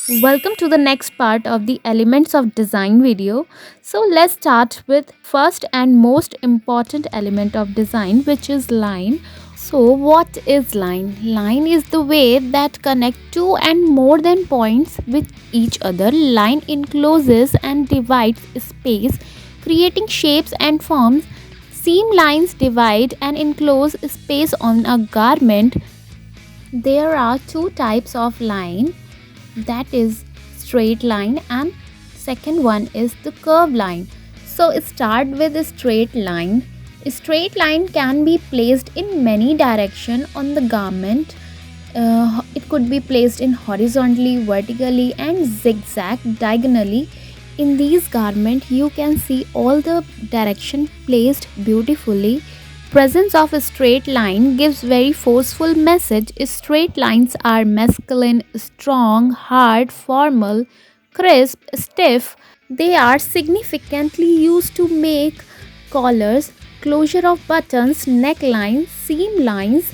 Welcome to the next part of the elements of design video. So let's start with first and most important element of design, which is line. So what is line? Line is the way that connect two and more than points with each other. Line encloses and divides space, creating shapes and forms. Seam lines divide and enclose space on a garment. There are two types of line, that is straight line, and second one is the curve line. So start with a straight line. A straight line can be placed in many direction on the garment. It could be placed in horizontally, vertically, and zigzag diagonally. In these garment you can see all the direction placed beautifully. Presence of a straight line gives very forceful message. Straight lines are masculine, strong, hard, formal, crisp, stiff. They are significantly used to make collars, closure of buttons, necklines, seam lines,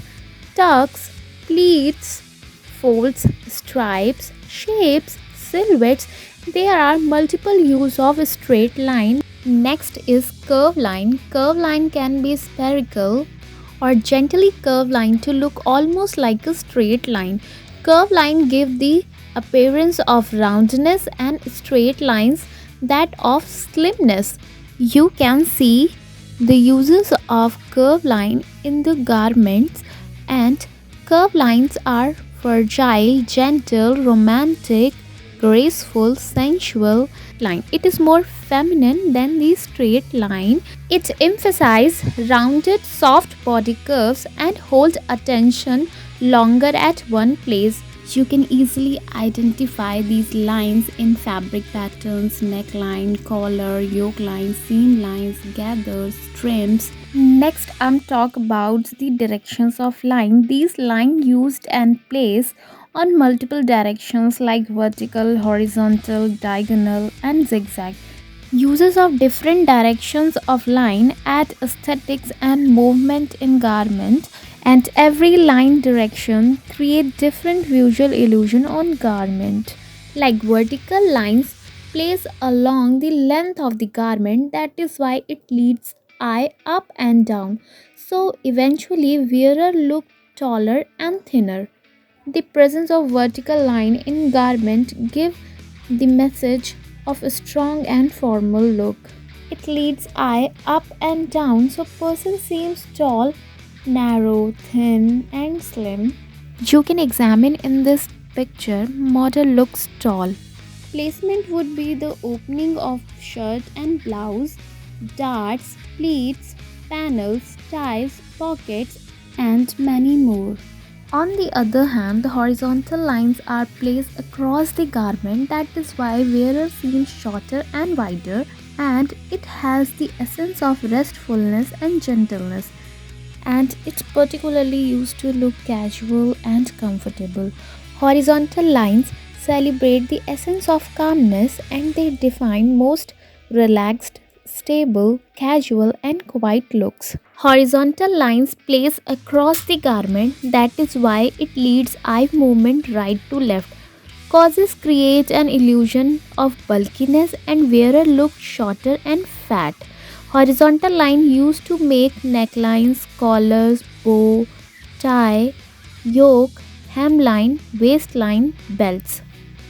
tucks, pleats, folds, stripes, shapes, silhouettes. There are multiple use of a straight line. Next is curve line. Curve line can be spherical or gently curved line to look almost like a straight line. Curve line give the appearance of roundness and straight lines that of slimness. You can see the uses of curve line in the garments, and curve lines are fragile, gentle, romantic, graceful, sensual line. It is more feminine than the straight line. It emphasizes rounded, soft body curves and hold attention longer at one place. You can easily identify these lines in fabric patterns, neckline, collar, yoke lines, seam lines, gathers, trims. Next, I'm talk about the directions of line. These line used and placed on multiple directions like vertical, horizontal, diagonal, and zigzag. Uses of different directions of line add aesthetics and movement in garment, and every line direction create different visual illusion on garment. Like vertical lines place along the length of the garment, that is why it leads eye up and down. So eventually wearer look taller and thinner. The presence of vertical line in garment give the message of a strong and formal look. It leads eye up and down, so person seems tall, narrow, thin, and slim. You can examine in this picture model looks tall. Placement would be the opening of shirt and blouse, darts, pleats, panels, ties, pockets, and many more. On the other hand, the horizontal lines are placed across the garment, that is why wearer seems shorter and wider, and it has the essence of restfulness and gentleness, and it's particularly used to look casual and comfortable. Horizontal lines celebrate the essence of calmness, and they define most relaxed, stable, casual, and quiet looks. Horizontal lines place across the garment, that is why it leads eye movement right to left. Causes create an illusion of bulkiness, and wearer look shorter and fat. Horizontal line used to make necklines, collars, bow, tie, yoke, hemline, waistline, belts.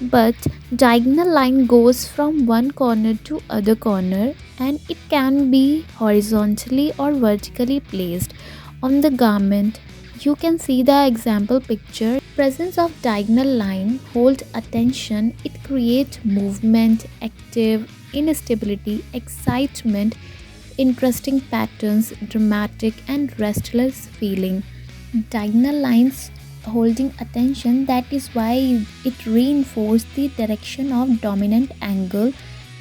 But diagonal line goes from one corner to other corner, and it can be horizontally or vertically placed on the garment. You can see the example picture. Presence of diagonal line hold attention. It creates movement, active, instability, excitement, interesting patterns, dramatic and restless feeling. Diagonal lines holding attention, that is why it reinforces the direction of dominant angle.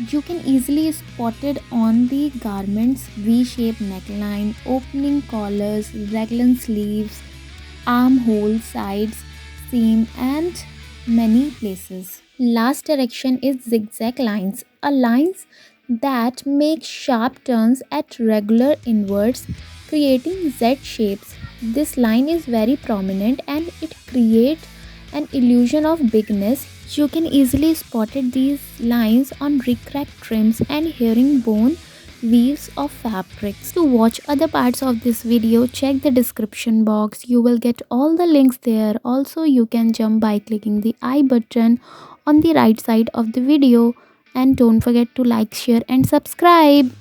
You can easily spot it on the garments v-shaped neckline, opening collars, raglan sleeves, armhole, sides, seam, and many places. Last direction is zigzag lines, a lines that make sharp turns at regular inwards, creating Z shapes. This line is very prominent and it creates an illusion of bigness. You can easily spotted these lines on recracked trims and herringbone weaves of fabrics. To watch other parts of this video, check the description box. You will get all the links there. Also, you can jump by clicking the I button on the right side of the video. And don't forget to like, share and subscribe.